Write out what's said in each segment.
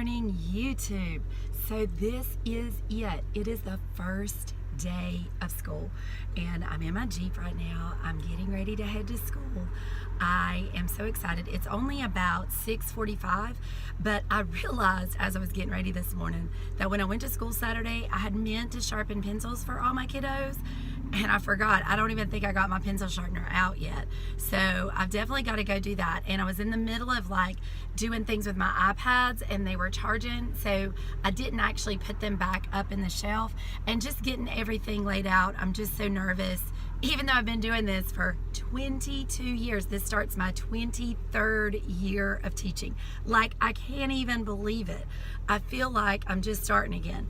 morning, YouTube. So this is it. It is the first day of school and I'm in my Jeep right now. I'm getting ready to head to school. I am so excited. It's only about 6:45, but I realized as I was getting ready this morning that when I went to school Saturday, I had meant to sharpen pencils for all my kiddos and I forgot. I don't even think I got my pencil sharpener out yet. So I've definitely got to go do that. And I was in the middle of like doing things with my iPads and they were charging. So I didn't actually put them back up in the shelf and just getting everything laid out. I'm just so nervous. Even though I've been doing this for 22 years, this starts my 23rd year of teaching. Like, I can't even believe it. I feel like I'm just starting again.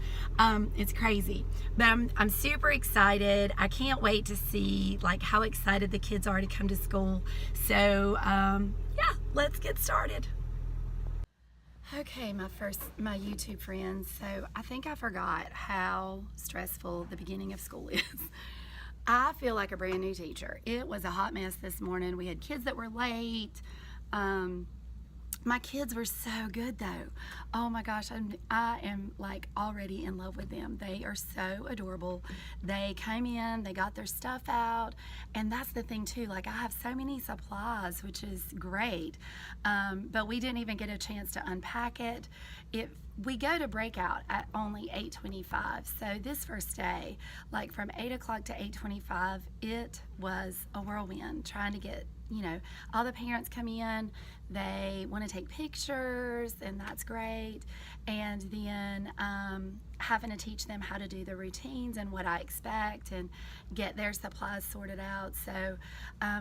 It's crazy, but I'm super excited. I can't wait to see like how excited the kids are to come to school. So yeah, let's get started. Okay, my YouTube friends. So I think I forgot how stressful the beginning of school is. I feel like a brand new teacher. It was a hot mess this morning. We had kids that were late. My kids were so good though. Oh my gosh, I am like already in love with them. They are so adorable. They came in, they got their stuff out, and that's the thing too. Like I have so many supplies, which is great, but we didn't even get a chance to unpack it. We go to breakout at only 8:25. So this first day, like from 8 o'clock to 8:25, it was a whirlwind trying to get, all the parents come in, they want to take pictures, and that's great. And then having to teach them how to do the routines and what I expect and get their supplies sorted out. So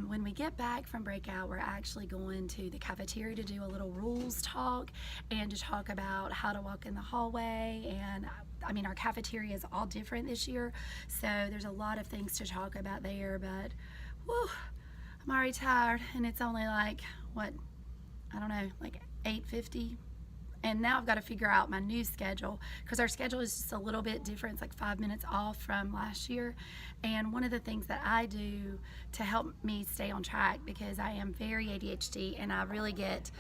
when we get back from breakout, we're actually going to the cafeteria to do a little rules talk and to talk about how to walk in the hallway. And I mean, our cafeteria is all different this year, so there's a lot of things to talk about there, but whew, I'm already tired, and it's only like, what, I don't know, like 8:50. And now I've got to figure out my new schedule because our schedule is just a little bit different. It's like 5 minutes off from last year. And one of the things that I do to help me stay on track, because I am very ADHD and I really get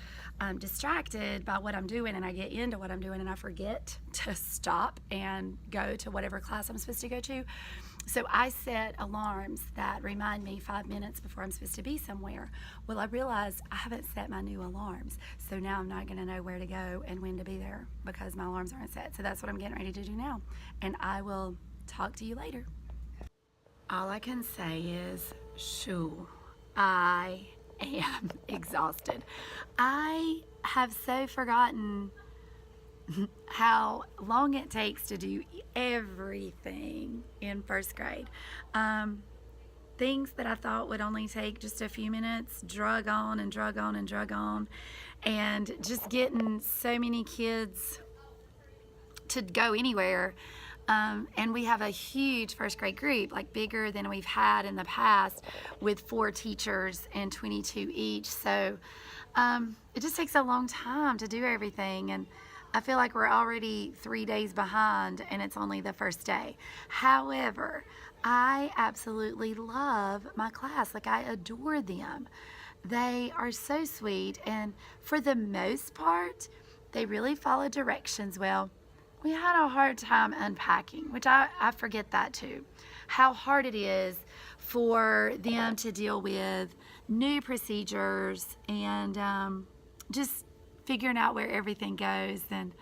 distracted by what I'm doing, and I get into what I'm doing and I forget to stop and go to whatever class I'm supposed to go to. So I set alarms that remind me 5 minutes before I'm supposed to be somewhere. Well, I realized I haven't set my new alarms. So now I'm not gonna know where to go and when to be there because my alarms aren't set. So that's what I'm getting ready to do now. And I will talk to you later. All I can say is, shoo, I am exhausted. I have so forgotten how long it takes to do everything in first grade. Things that I thought would only take just a few minutes drug on and drug on and drug on, and just getting so many kids to go anywhere. And we have a huge first grade group, like bigger than we've had in the past, with 4 teachers and 22 each. So it just takes a long time to do everything, and I feel like we're already 3 days behind and it's only the first day. However, I absolutely love my class. Like, I adore them. They are so sweet, and for the most part, they really follow directions well. We had a hard time unpacking, which I forget that too. How hard it is for them to deal with new procedures and just figuring out where everything goes. And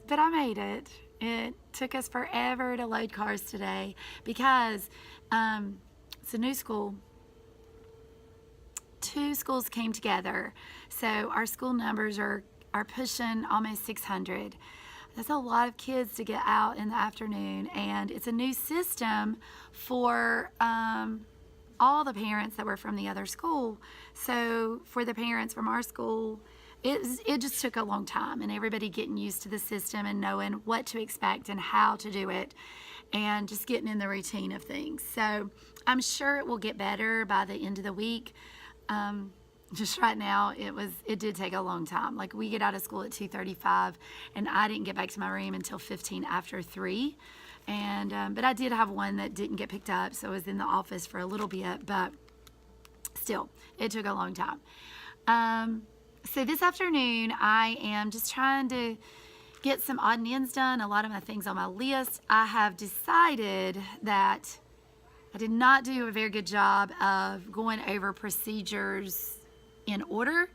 but I made it. It took us forever to load cars today because it's a new school. 2 schools came together, so our school numbers are pushing almost 600. That's a lot of kids to get out in the afternoon, and it's a new system for all the parents that were from the other school. So for the parents from our school, it just took a long time, and everybody getting used to the system and knowing what to expect and how to do it, and just getting in the routine of things. So I'm sure it will get better by the end of the week. Just right now, it did take a long time. Like, we get out of school at 2:35, and I didn't get back to my room until 15 after 3. And but I did have one that didn't get picked up, so I was in the office for a little bit, but still, it took a long time. So this afternoon, I am just trying to get some odd and ends done. A lot of my things on my list. I have decided that I did not do a very good job of going over procedures in order.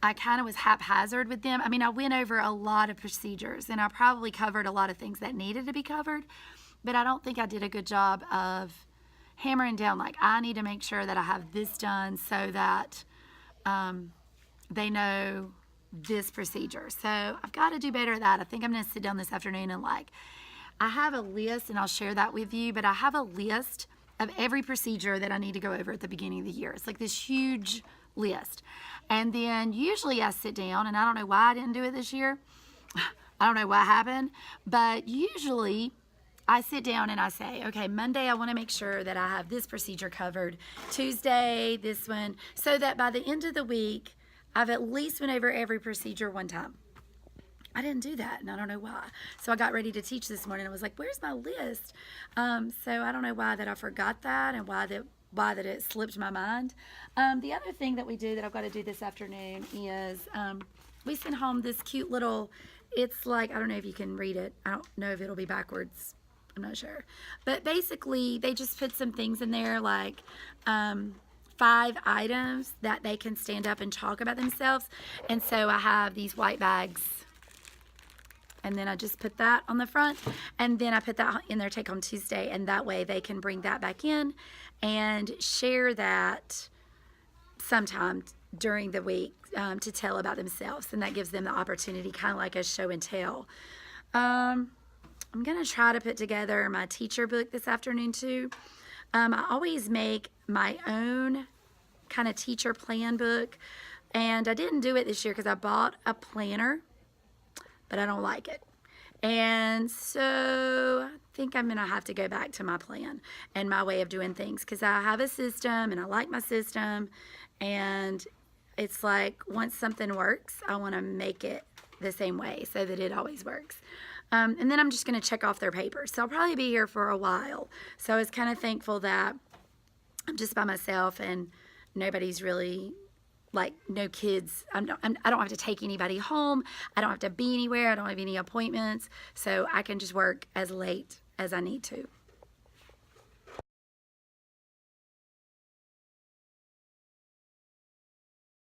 I kind of was haphazard with them. I mean, I went over a lot of procedures and I probably covered a lot of things that needed to be covered, but I don't think I did a good job of hammering down, like, I need to make sure that I have this done so that they know this procedure. So I've got to do better at that. I think I'm going to sit down this afternoon and, like, I have a list, and I'll share that with you, but I have a list of every procedure that I need to go over at the beginning of the year. It's like this huge list. And then usually I sit down, and I don't know why I didn't do it this year. I don't know what happened, but usually I sit down and I say, okay, Monday I want to make sure that I have this procedure covered. Tuesday, this one, so that by the end of the week, I've at least went over every procedure one time. I didn't do that, and I don't know why. So I got ready to teach this morning. I was like, where's my list? So I don't know why that I forgot that and why that it slipped my mind. The other thing that we do that I've got to do this afternoon is we sent home this cute little, it's like, I don't know if you can read it. I don't know if it'll be backwards. I'm not sure. But basically, they just put some things in there like 5 items that they can stand up and talk about themselves. And so I have these white bags. And then I just put that on the front. And then I put that in their Take Home Tuesday. And that way they can bring that back in and share that sometime during the week to tell about themselves. And that gives them the opportunity, kind of like a show and tell. I'm going to try to put together my teacher book this afternoon too. I always make my own kind of teacher plan book, and I didn't do it this year because I bought a planner, but I don't like it. And so I think I'm going to have to go back to my plan and my way of doing things because I have a system and I like my system, and it's like once something works, I want to make it the same way so that it always works. And then I'm just going to check off their papers. So I'll probably be here for a while. So I was kind of thankful that I'm just by myself and nobody's really, like, no kids. I don't have to take anybody home. I don't have to be anywhere. I don't have any appointments. So I can just work as late as I need to.